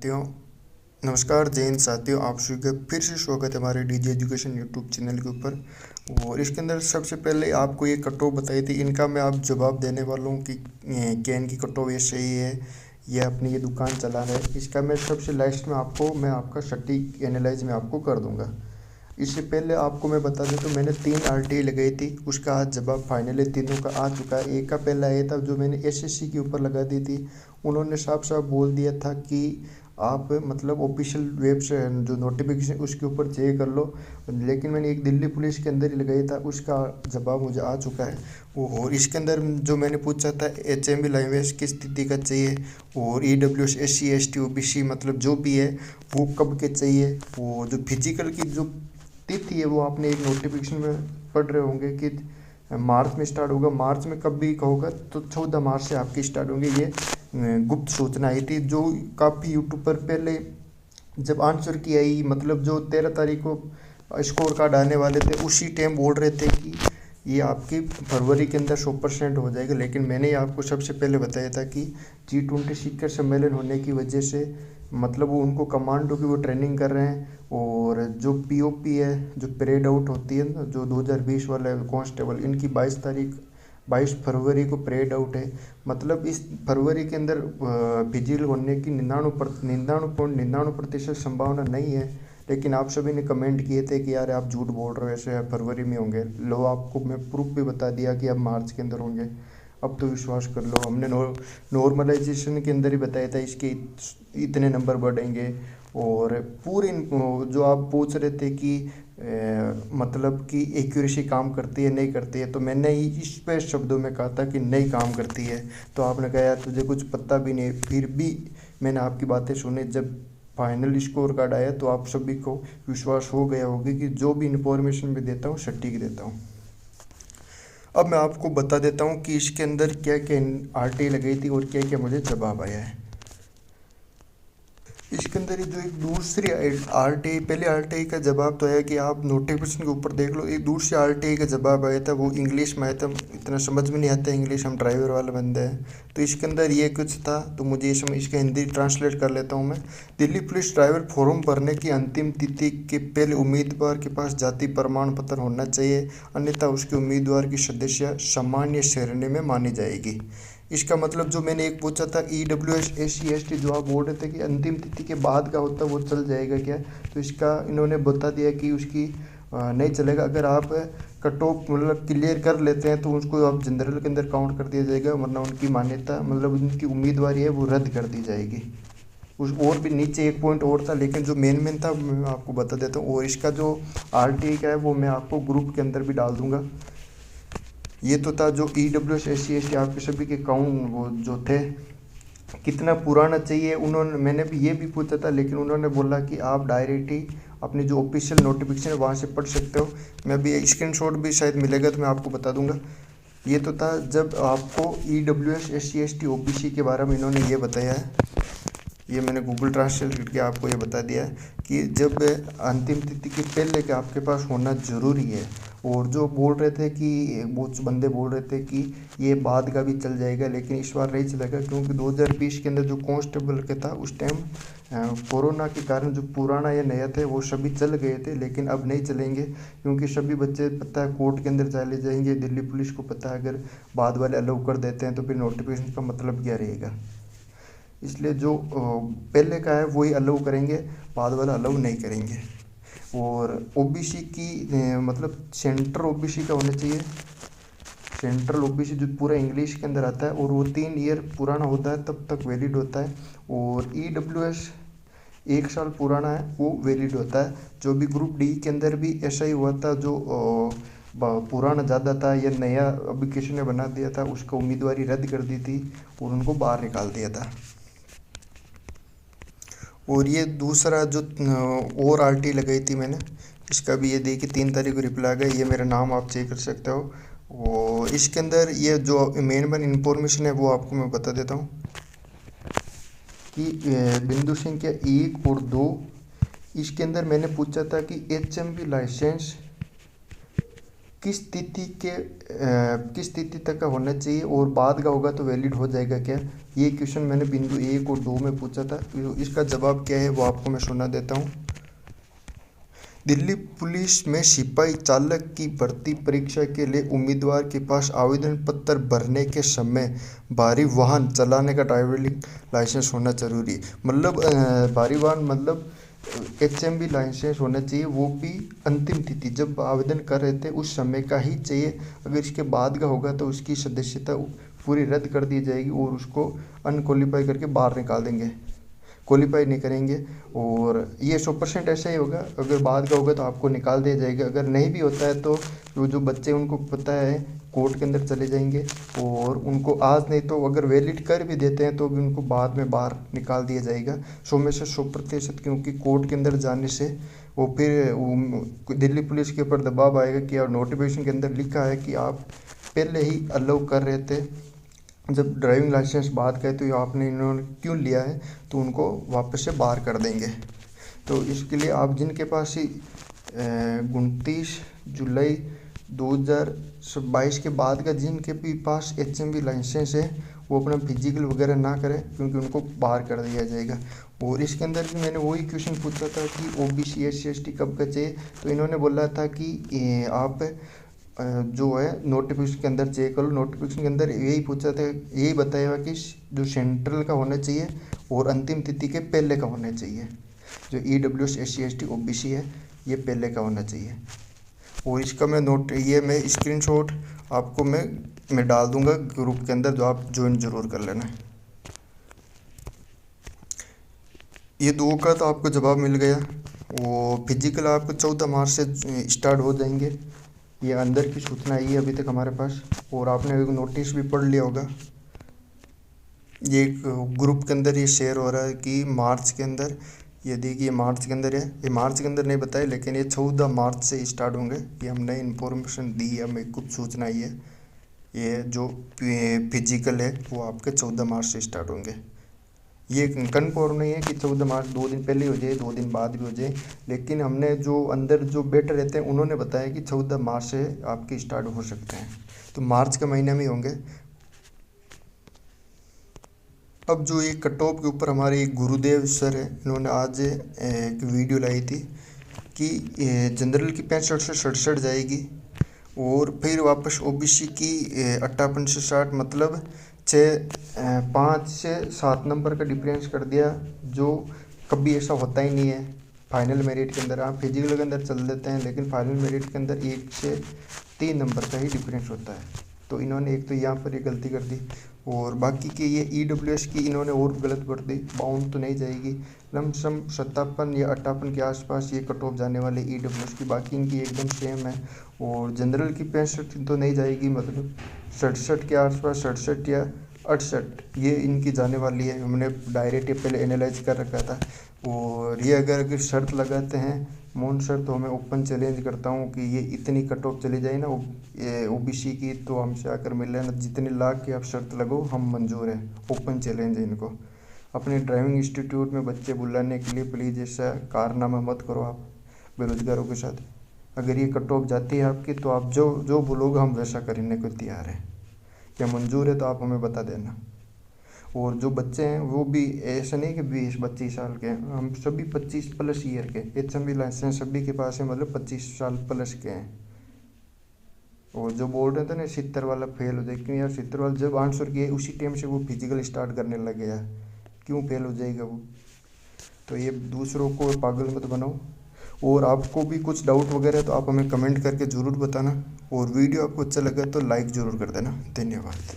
साथियों, नमस्कार जय हिंद साथियों। आप सभी का फिर से स्वागत है हमारे डीजे एजुकेशन यूट्यूब चैनल के ऊपर। और इसके अंदर सबसे पहले आपको ये कट ऑफ बताई थी, इनका मैं आप जवाब देने वाला हूँ कि क्या इनकी कट ऑफ ये सही है या अपनी ये दुकान चला रहे हैं। इसका मैं सबसे लास्ट में मैं आपका सटीक एनालाइज में आपको कर दूंगा। इससे पहले आपको मैं बता दूं तो मैंने 3 आरटीआई लगाई थी, उसका आज जवाब फाइनली तीनों का आ चुका है। एक का पहला आया था जो मैंने एसएससी के ऊपर लगा दी थी, उन्होंने साफ साफ बोल दिया था कि आप मतलब ऑफिशियल वेब से जो नोटिफिकेशन उसके ऊपर चेक कर लो। लेकिन मैंने एक दिल्ली पुलिस के अंदर ही लगाया था, उसका जवाब मुझे आ चुका है। और इसके अंदर जो मैंने पूछा था एचएमबी लैंग्वेज किस स्थिति का चाहिए, और ईडब्ल्यूएस एससी एसटी ओबीसी मतलब जो भी है वो कब के चाहिए। वो जो फिजिकल की जो तिथि है वो आपने एक नोटिफिकेशन में पढ़ रहे होंगे कि मार्च में स्टार्ट होगा। मार्च में कब भी होगा तो 14 मार्च से आपकी स्टार्ट होंगे। ये गुप्त सूचना आई थी जो काफ़ी यूट्यूब पर पहले जब आंसर की आई, मतलब जो 13 तारीख को स्कोर कार्ड आने वाले थे उसी टाइम बोल रहे थे कि ये आपकी फरवरी के अंदर 100% हो जाएगा। लेकिन मैंने ही आपको सबसे पहले बताया था कि G20 शिखर सम्मेलन होने की वजह से मतलब वो उनको कमांडो की वो ट्रेनिंग कर रहे हैं। और जो पीओपी है जो परेड आउट होती है ना, जो 2020 वाला कांस्टेबल, इनकी 22 फरवरी को परेड आउट है। मतलब इस फरवरी के अंदर फिजिकल होने की 99.99% संभावना नहीं है। लेकिन आप सभी ने कमेंट किए थे कि यार आप झूठ बोल रहे हो, ऐसे फरवरी में होंगे। लो आपको मैं प्रूफ भी बता दिया कि अब मार्च के अंदर होंगे, अब तो विश्वास कर लो। हमने नॉर्मलाइजेशन के अंदर ही बताया था इसके इतने नंबर बढ़ेंगे। और पूरी जो आप पूछ रहे थे कि मतलब कि एक्यूरेसी काम करती है नहीं करती है, तो मैंने ही इस पे शब्दों में कहा था कि नहीं काम करती है। तो आपने कहा यार तुझे कुछ पता भी नहीं, फिर भी मैंने आपकी बातें सुनी। जब फाइनल स्कोर कार्ड आया तो आप सभी को विश्वास हो गया होगा कि जो भी इंफॉर्मेशन भी देता हूँ सटीक देता हूँ। अब मैं आपको बता देता हूँ कि इसके अंदर क्या क्या आरटीआई लगाई थी और क्या क्या मुझे जवाब आया है। इसके अंदर ही जो एक दूसरी आरटीआई, पहले आरटीआई का जवाब तो आया कि आप नोटिफिकेशन के ऊपर देख लो। एक दूसरी आरटीआई का जवाब आया था, वो इंग्लिश में आया था, इतना समझ में नहीं आता इंग्लिश, हम ड्राइवर वाले बंदे हैं। तो इसके अंदर ये कुछ था, तो मुझे ये समझ, इसका हिंदी ट्रांसलेट कर लेता हूँ मैं। दिल्ली पुलिस ड्राइवर फॉर्म भरने की अंतिम तिथि के पहले उम्मीदवार के पास जाति प्रमाण पत्र होना चाहिए, अन्यथा उसके उम्मीदवार की सदस्य सामान्य श्रेणी में मानी जाएगी। इसका मतलब जो मैंने एक पूछा था ईडब्ल्यूएस एससी एसटी, जो आप बोल रहे थे कि अंतिम तिथि के बाद का होता है वो चल जाएगा क्या, तो इसका इन्होंने बता दिया कि उसकी नहीं चलेगा। अगर आप कट ऑफ मतलब क्लियर कर लेते हैं तो उसको आप जनरल के अंदर काउंट कर दिया जाएगा, वरना उनकी मान्यता मतलब उनकी उम्मीदवारी है वो रद्द कर दी जाएगी। उस और भी नीचे एक पॉइंट और था, लेकिन जो मेन था मैं आपको बता देता हूँ। और इसका जो आरटीआई का है वो मैं आपको ग्रुप के अंदर भी डाल दूंगा। ये तो था जो ईडब्ल्यूएस एससी एसटी आपके सभी के काउंट वो जो थे कितना पुराना चाहिए। उन्होंने, मैंने भी ये भी पूछा था, लेकिन उन्होंने बोला कि आप डायरेक्ट ही अपनी जो ऑफिशियल नोटिफिकेशन है वहाँ से पढ़ सकते हो। मैं भी स्क्रीनशॉट भी शायद मिलेगा तो मैं आपको बता दूंगा। ये तो था जब आपको ईडब्ल्यूएस एससी एसटी ओबीसी के बारे में इन्होंने ये बताया है। ये मैंने गूगल ट्रांसलेट करके आपको ये बता दिया है कि जब अंतिम तिथि के पहले के आपके पास होना ज़रूरी है। और जो बोल रहे थे कि बहुत से बंदे बोल रहे थे कि ये बाद का भी चल जाएगा, लेकिन इस बार नहीं चलेगा, क्योंकि 2020 के अंदर जो कांस्टेबल के था उस टाइम कोरोना के कारण जो पुराना या नया थे वो सभी चल गए थे। लेकिन अब नहीं चलेंगे, क्योंकि सभी बच्चे पता है कोर्ट के अंदर चले जाएंगे। दिल्ली पुलिस को पता है अगर बाद वाले अलाउ कर देते हैं तो फिर नोटिफिकेशन का मतलब क्या रहेगा। इसलिए जो पहले का है वही अलाउ करेंगे, बाद वाला अलाउ नहीं करेंगे। और ओबीसी की मतलब सेंट्रल ओबीसी का होना चाहिए। सेंट्रल ओबीसी जो पूरा इंग्लिश के अंदर आता है और वो 3 ईयर पुराना होता है तब तक वैलिड होता है। और ईडब्ल्यूएस 1 साल पुराना है वो वैलिड होता है। जो भी ग्रुप डी के अंदर भी ऐसा ही हुआ था, जो पुराना ज़्यादा था या नया अभी किसी ने बना दिया था, उसका उम्मीदवारी रद्द कर दी थी और उनको बाहर निकाल दिया था। और ये दूसरा जो और आरटी लगाई थी मैंने, इसका भी ये देखिए 3 तारीख को रिप्लाई आ गया। ये मेरा नाम आप चेक कर सकते हो। और इसके अंदर ये जो मेन इन्फॉर्मेशन है वो आपको मैं बता देता हूँ कि बिंदु संख्या 1 और 2, इसके अंदर मैंने पूछा था कि एचएमवी लाइसेंस किस स्थिति तक का होना चाहिए और बाद का होगा तो वैलिड हो जाएगा क्या? ये क्वेश्चन मैंने बिंदु 1 और 2 में पूछा था। तो इसका जवाब क्या है वो आपको मैं सुना देता हूँ। दिल्ली पुलिस में सिपाही चालक की भर्ती परीक्षा के लिए उम्मीदवार के पास आवेदन पत्र भरने के समय भारी वाहन चलाने का ड्राइविंग लाइसेंस होना जरूरी है। मतलब भारी वाहन मतलब HMV लाइसेंस होना चाहिए, वो भी अंतिम तिथि जब आवेदन कर रहे थे उस समय का ही चाहिए। अगर इसके बाद का होगा तो उसकी सदस्यता पूरी रद्द कर दी जाएगी और उसको अनक्वालीफाई करके बाहर निकाल देंगे, क्वालीफाई नहीं करेंगे। और ये 100% ऐसा ही होगा। अगर बाद का होगा तो आपको निकाल दिया जाएगा। अगर नहीं भी होता है तो जो बच्चे उनको पता है कोर्ट के अंदर चले जाएंगे और उनको आज नहीं तो अगर वैलिड कर भी देते हैं तो भी उनको बाद में बाहर निकाल दिया जाएगा 100 में से 100%। क्योंकि कोर्ट के अंदर जाने से वो फिर दिल्ली पुलिस के ऊपर दबाव आएगा कि और नोटिफिकेशन के अंदर लिखा है कि आप पहले ही अलाउ कर रहे थे, जब ड्राइविंग लाइसेंस बाद का है तो आपने इन्होंने क्यों लिया है, तो उनको वापस से बाहर कर देंगे। तो इसके लिए आप जिनके पास ही 29 जुलाई 2022 के बाद का जिनके भी पास HMV लाइसेंस है वो अपना फिजिकल वगैरह ना करें, क्योंकि उनको बाहर कर दिया जाएगा। और इसके अंदर भी मैंने वही क्वेश्चन पूछा था कि OBC SC ST कब का चाहिए, तो इन्होंने बोला था कि आप जो है नोटिफिकेशन के अंदर चेक करो। नोटिफिकेशन के अंदर यही पूछा था, यही बताया हुआ कि जो सेंट्रल का होना चाहिए और अंतिम तिथि के पहले का होना चाहिए। जो EWS SC ST OBC है ये पहले का होना चाहिए। और इसका मैं स्क्रीनशॉट आपको मैं डाल दूंगा ग्रुप के अंदर, जो आप ज्वाइन जरूर कर लेना। ये 2 का तो आपको जवाब मिल गया। वो फिजिकल आपको 14 मार्च से स्टार्ट हो जाएंगे। ये अंदर की सूचना आई है अभी तक हमारे पास। और आपने एक नोटिस भी पढ़ लिया होगा, ये ग्रुप के अंदर ये शेयर हो रहा है कि मार्च के अंदर, ये देखिए मार्च के अंदर है। ये मार्च के अंदर नहीं बताया, लेकिन ये 14 मार्च से स्टार्ट होंगे। ये हमने इन्फॉर्मेशन दी है, हमें कुछ सूचना आई है। ये जो फिजिकल है वो आपके 14 मार्च से स्टार्ट होंगे। ये कन्फर्म नहीं है कि 14 मार्च 2 दिन पहले हो जाए 2 दिन बाद भी हो जाए, लेकिन हमने जो अंदर जो बैठे रहते हैं उन्होंने बताया कि 14 मार्च से आपके स्टार्ट हो सकते हैं, तो मार्च के महीने में होंगे। अब जो ये कट ऑफ के ऊपर हमारे एक गुरुदेव सर है, इन्होंने आज एक वीडियो लाई थी कि जनरल की 65 से 67 जाएगी और फिर वापस OBC की 58 से 60, मतलब 5 से 7 नंबर का डिफरेंस कर दिया, जो कभी ऐसा होता ही नहीं है। फाइनल मेरिट के अंदर आप फिजिकल के अंदर चल देते हैं, लेकिन फाइनल मेरिट के अंदर 1 से 3 नंबर का ही डिफरेंस होता है। तो इन्होंने एक तो यहाँ पर ये गलती कर दी, और बाकी के ये EWS की इन्होंने और गलत कर दी। बाउंड तो नहीं जाएगी, लमसम 57 या 58 के आसपास ये कट ऑफ जाने वाले EWS की, बाकी इनकी एकदम सेम है। और जनरल की 65 तो नहीं जाएगी, मतलब 67 के आसपास, 67 या 68 ये इनकी जाने वाली है। हमने डायरेक्ट ये पहले एनालाइज कर रखा था। और ये अगर शर्त लगाते हैं मौन सर, तो हमें ओपन चैलेंज करता हूँ कि ये इतनी कट ऑफ चली जाए ना OBC की, तो हमसे आकर मिल लेना, जितने लाख की आप शर्त लगो हम मंजूर है। ओपन चैलेंज है इनको। अपने ड्राइविंग इंस्टीट्यूट में बच्चे बुलाने के लिए प्लीज़ ऐसा कारनामा मत करो आप बेरोजगारों के साथ। अगर ये कट ऑफ जाती है आपकी, तो आप जो बोलोगे हम वैसा करने को तैयार हैं। क्या मंजूर है तो आप हमें बता देना। और जो बच्चे हैं वो भी ऐसा नहीं कि 20-25 साल के हैं, हम सभी 25+ ईयर के, HMV लाइसेंस सभी के पास है, मतलब 25 साल प्लस के हैं। और जो बोल रहे थे ना 70 वाला फेल हो जाए, क्यों यार 70 वाला जब आंसर किया उसी टाइम से वो फिजिकल स्टार्ट करने लग गया, क्यों फेल हो जाएगा वो? तो ये दूसरों को पागल मत बनाओ। और आपको भी कुछ डाउट वगैरह है तो आप हमें कमेंट करके ज़रूर बताना। और वीडियो आपको अच्छा लगा तो लाइक ज़रूर कर देना। धन्यवाद।